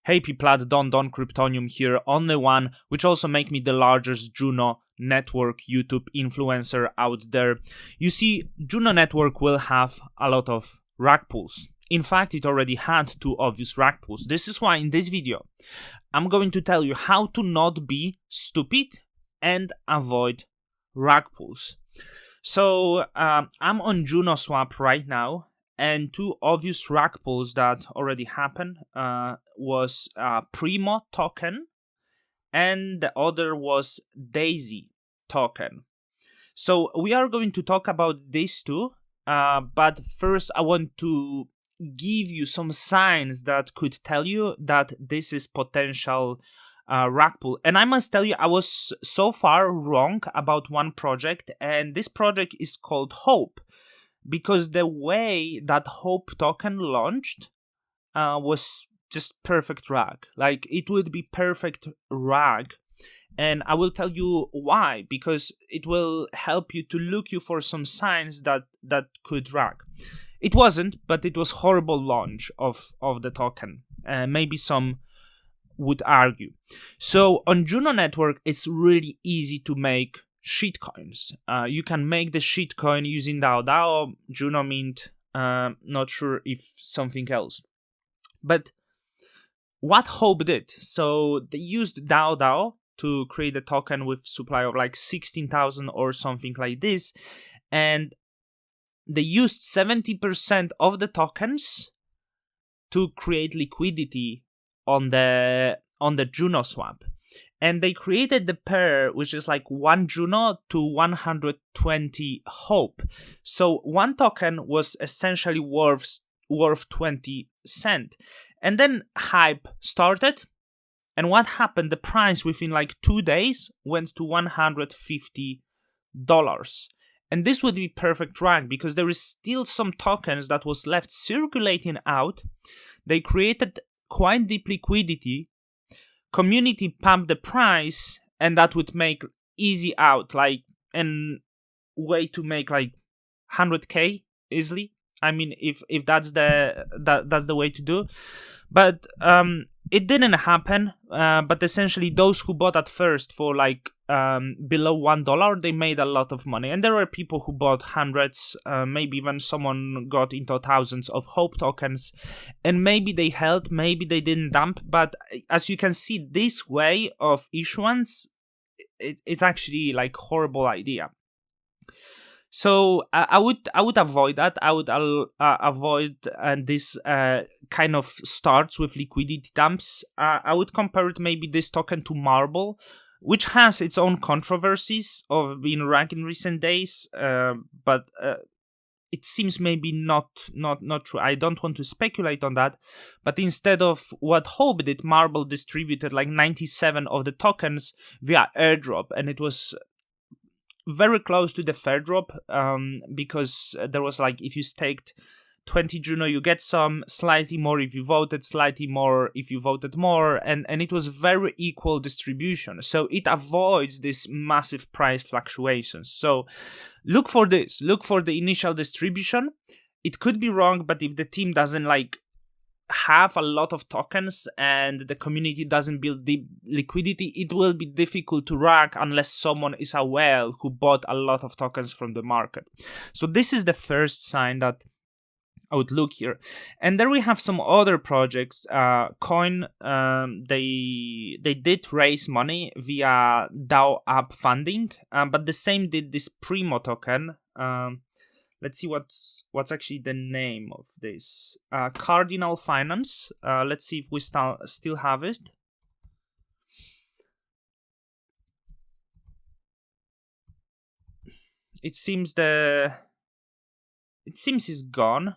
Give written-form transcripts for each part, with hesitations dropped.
Hey people, Don Kryptonium here, only one, which also make me the largest Juno network YouTube influencer out there. You see, Juno network will have a lot of rug pulls. In fact, it already had two obvious rug pulls. This is why in this video, I'm going to tell you how to not be stupid and avoid rug pulls. So I'm on Juno swap right now, and two obvious rug pulls that already happened was Primo token, and the other was Daisy token. So we are going to talk about these two, but first I want to give you some signs that could tell you that this is potential rug pull. And I must tell you, I was so far wrong about one project, and this project is called Hope, because the way that Hope token launched was just perfect rug. Like, it would be perfect rug. And I will tell you why, because it will help you to look you for some signs that could rug. It wasn't, but it was horrible launch of the token. Maybe some would argue. So on Juno network, it's really easy to make shitcoins. You can make the shitcoin using DAO, Juno Mint, not sure if something else. But what Hope did, so they used DAO to create a token with supply of like 16,000 or something like this, and they used 70% of the tokens to create liquidity on the Juno swap. And they created the pair, which is like 1 Juno to 120 Hope. So one token was essentially worth 20 cents. And then hype started. And what happened? The price within like 2 days went to $150. And this would be perfect rug, because there is still some tokens that was left circulating out. They created quite deep liquidity. Community pumped the price, and that would make easy out, like, and way to make like 100k easily. I mean, if that's the way to do. But it didn't happen. But essentially, those who bought at first for like below $1, they made a lot of money. And there were people who bought hundreds, maybe even someone got into thousands of Hope tokens. And maybe they held, maybe they didn't dump. But as you can see, this way of issuance, it's actually like horrible idea. So I would avoid that. I would avoid this kind of starts with liquidity dumps. I would compare it maybe this token to Marble, which has its own controversies of being ranked in recent days. But it seems maybe not true. I don't want to speculate on that. But instead of what Hope did, Marble distributed like 97 of the tokens via airdrop, and it was very close to the fair drop, because there was like, if you staked 20 Juno, you get some, slightly more if you voted, slightly more if you voted more, and it was very equal distribution. So it avoids this massive price fluctuations. So look for this, look for the initial distribution. It could be wrong, but if the team doesn't like have a lot of tokens and the community doesn't build deep liquidity, it will be difficult to rug unless someone is a whale who bought a lot of tokens from the market. So this is the first sign that I would look here. And then we have some other projects. Coin, they did raise money via DAO app funding, but the same did this Primo token. Let's see what's actually the name of this. Cardinal Finance. Let's see if we still have it. It seems it's gone.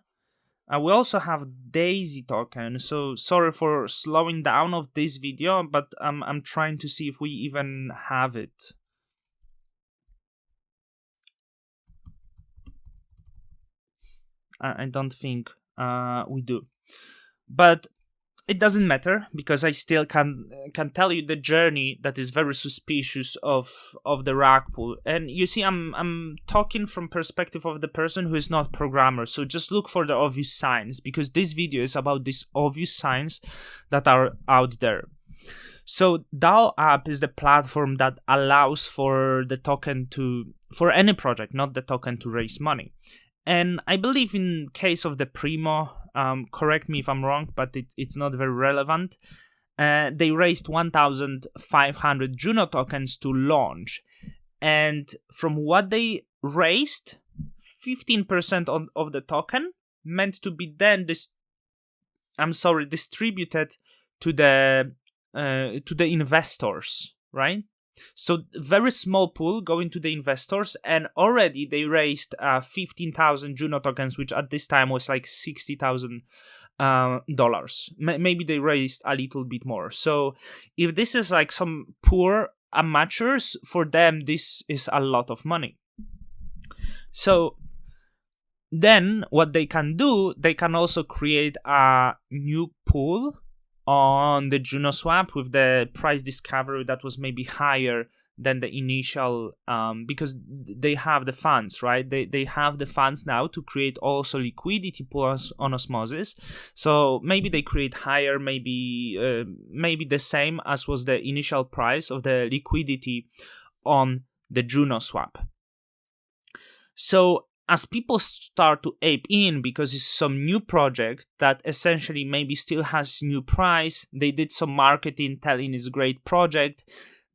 We also have Daisy token. So sorry for slowing down of this video, but I'm trying to see if we even have it. I don't think we do. But it doesn't matter because I still can tell you the journey that is very suspicious of the rug pull. And you see, I'm talking from perspective of the person who is not programmer. So just look for the obvious signs, because this video is about these obvious signs that are out there. So DAO app is the platform that allows for the token for any project, not the token, to raise money. And I believe in case of the Primo, correct me if I'm wrong, but it's not very relevant. They raised 1,500 Juno tokens to launch. And from what they raised, 15% of the token meant to be then distributed to the investors, right? So very small pool going to the investors, and already they raised 15,000 Juno tokens, which at this time was like $60,000. Maybe they raised a little bit more. So if this is like some poor amateurs, for them this is a lot of money. So then what they can do, they can also create a new pool on the Juno swap with the price discovery that was maybe higher than the initial, because they have the funds, right? They have the funds now to create also liquidity pools on Osmosis. So maybe they create higher, maybe the same as was the initial price of the liquidity on the Juno swap. So as people start to ape in, because it's some new project that essentially maybe still has new price, they did some marketing telling it's a great project,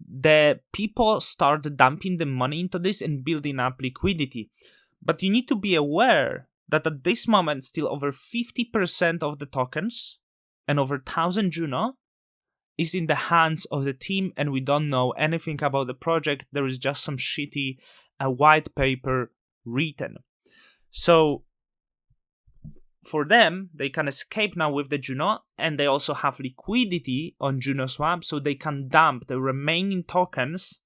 the people start dumping the money into this and building up liquidity. But you need to be aware that at this moment still over 50% of the tokens and over 1,000 Juno is in the hands of the team, and we don't know anything about the project. There is just some shitty white paper written. So for them, they can escape now with the Juno, and they also have liquidity on Juno swap, so they can dump the remaining tokens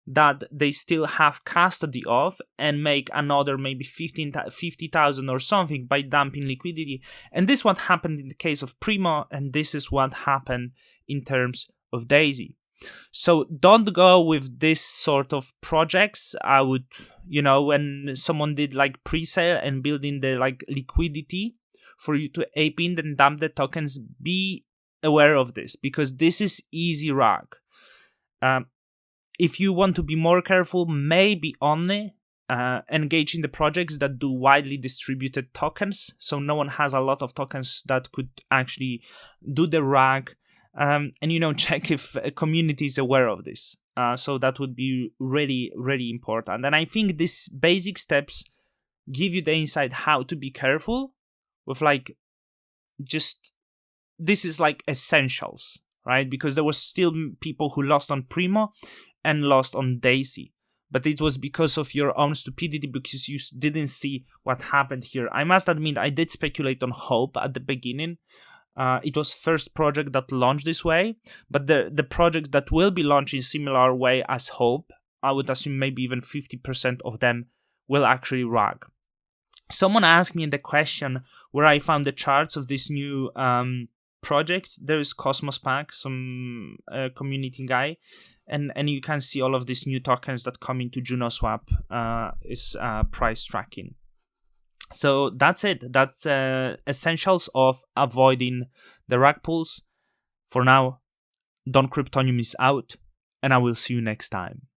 that they still have custody of and make another maybe 50,000 or something by dumping liquidity. And this is what happened in the case of Primo, and this is what happened in terms of Daisy. So don't go with this sort of projects. I would, when someone did like pre-sale and building the like liquidity for you to ape in and dump the tokens, be aware of this, because this is easy rug. If you want to be more careful, maybe only engage in the projects that do widely distributed tokens, so no one has a lot of tokens that could actually do the rug. And check if a community is aware of this. So that would be really, really important. And I think these basic steps give you the insight how to be careful with this is like essentials, right? Because there was still people who lost on Primo and lost on Daisy. But it was because of your own stupidity, because you didn't see what happened here. I must admit, I did speculate on Hope at the beginning. It was first project that launched this way, but the projects that will be launched in similar way as Hope, I would assume maybe even 50% of them will actually rug. Someone asked me in the question where I found the charts of this new project. There is Cosmos Pack, some community guy, and you can see all of these new tokens that come into Juno Swap is price tracking. So that's it. That's essentials of avoiding the rug pulls. For now, Don Kryptonium is out, and I will see you next time.